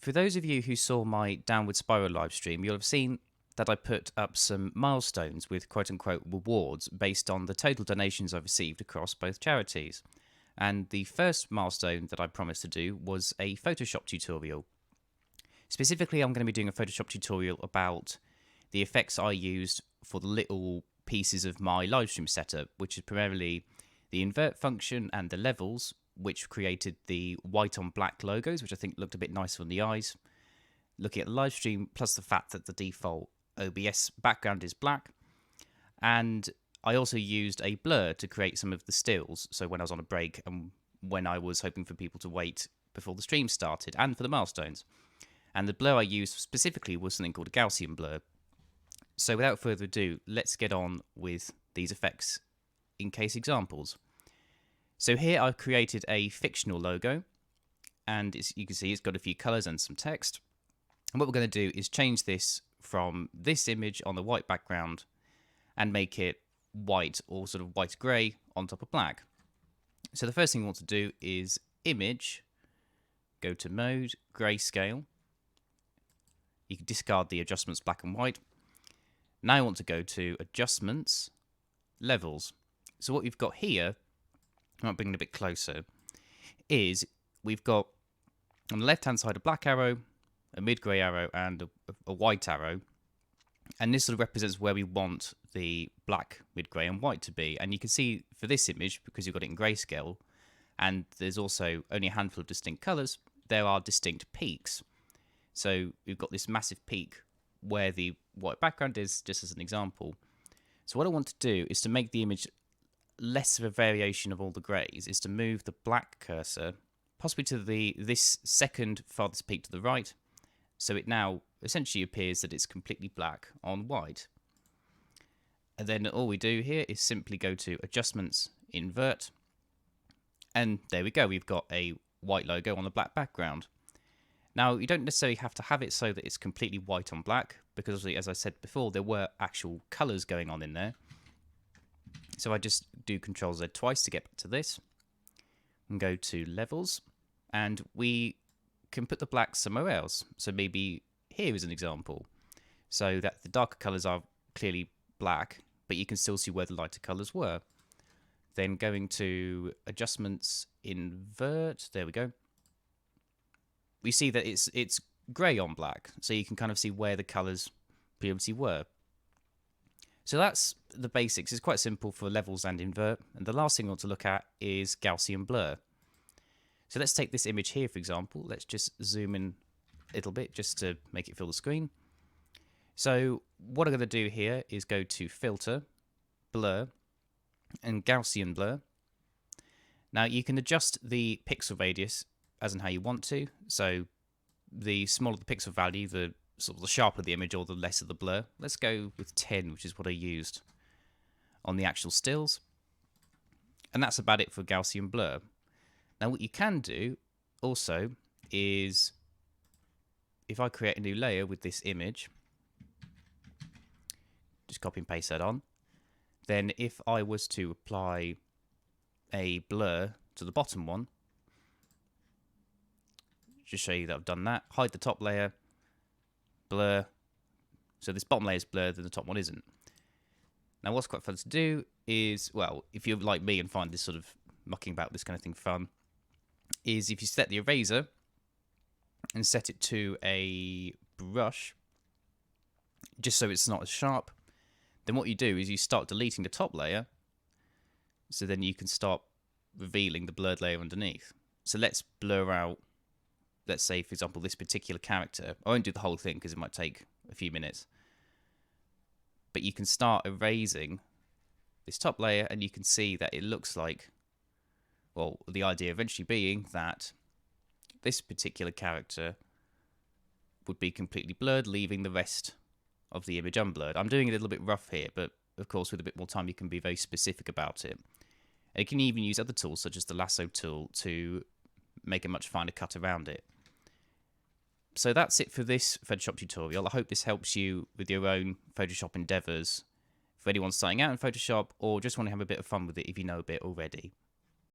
For those of you who saw my Downward Spiral live stream, you'll have seen that I put up some milestones with quote-unquote rewards based on the total donations I've received across both charities. And the first milestone that I promised to do was a Photoshop tutorial. Specifically, I'm going to be doing a Photoshop tutorial about the effects I used for the little pieces of my live stream setup, which is primarily the invert function and the levels, which created the white on black logos, which I think looked a bit nicer on the eyes. Looking at the live stream, plus the fact that the default OBS background is black. And I also used a blur to create some of the stills, so when I was on a break and when I was hoping for people to wait before the stream started, and for the milestones. And the blur I used specifically was something called a Gaussian blur. So without further ado, let's get on with these effects in case examples. So here I've created a fictional logo, and you can see it's got a few colors and some text. And what we're going to do is change this from this image on the white background and make it white or sort of white grey on top of black. So the first thing we want to do is image, go to mode, grayscale. You can discard the adjustments black and white. Now I want to go to adjustments, levels. So what we've got here, I might bring it a bit closer, is we've got on the left hand side a black arrow, a mid-grey arrow, and a white arrow. And this sort of represents where we want the black, mid-grey, and white to be. And you can see for this image, because you've got it in grayscale, and there's also only a handful of distinct colours, there are distinct peaks. So we've got this massive peak where the white background is, just as an example. So what I want to do is to make the image less of a variation of all the greys, is to move the black cursor possibly to this second farthest peak to the right, so it now essentially appears that it's completely black on white. And then all we do here is simply go to adjustments, invert, and there we go, we've got a white logo on a black background. Now, you don't necessarily have to have it so that it's completely white on black, because obviously, as I said before, there were actual colours going on in there. So I just do Control Z twice to get back to this, and go to levels, and we can put the black somewhere else. So maybe here is an example, so that the darker colours are clearly black, but you can still see where the lighter colours were. Then going to adjustments, invert, there we go. We see that it's grey on black, so you can kind of see where the colours previously were. So that's the basics. It's quite simple for levels and invert. And the last thing I want to look at is Gaussian blur. So let's take this image here, for example. Let's just zoom in a little bit just to make it fill the screen. So what I'm going to do here is go to Filter, Blur, and Gaussian blur. Now you can adjust the pixel radius as and how you want to. So the smaller the pixel value, the sort of the sharper the image or the lesser the blur. Let's go with 10, which is what I used on the actual stills. And that's about it for Gaussian blur. Now what you can do also is, if I create a new layer with this image, just copy and paste that on, then if I was to apply a blur to the bottom one, just show you that I've done that, hide the top layer, blur, so this bottom layer is blurred and the top one isn't. Now what's quite fun to do is, well, if you're like me and find this sort of mucking about this kind of thing fun, is if you set the eraser and set it to a brush, just so it's not as sharp, then what you do is you start deleting the top layer, so then you can start revealing the blurred layer underneath. So let's blur out, let's say, for example, this particular character. I won't do the whole thing because it might take a few minutes. But you can start erasing this top layer and you can see that it looks like, well, the idea eventually being that this particular character would be completely blurred, leaving the rest of the image unblurred. I'm doing it a little bit rough here, but of course with a bit more time you can be very specific about it. And you can even use other tools such as the lasso tool to make a much finer cut around it. So that's it for this Photoshop tutorial. I hope this helps you with your own Photoshop endeavours, for anyone starting out in Photoshop or just want to have a bit of fun with it if you know a bit already.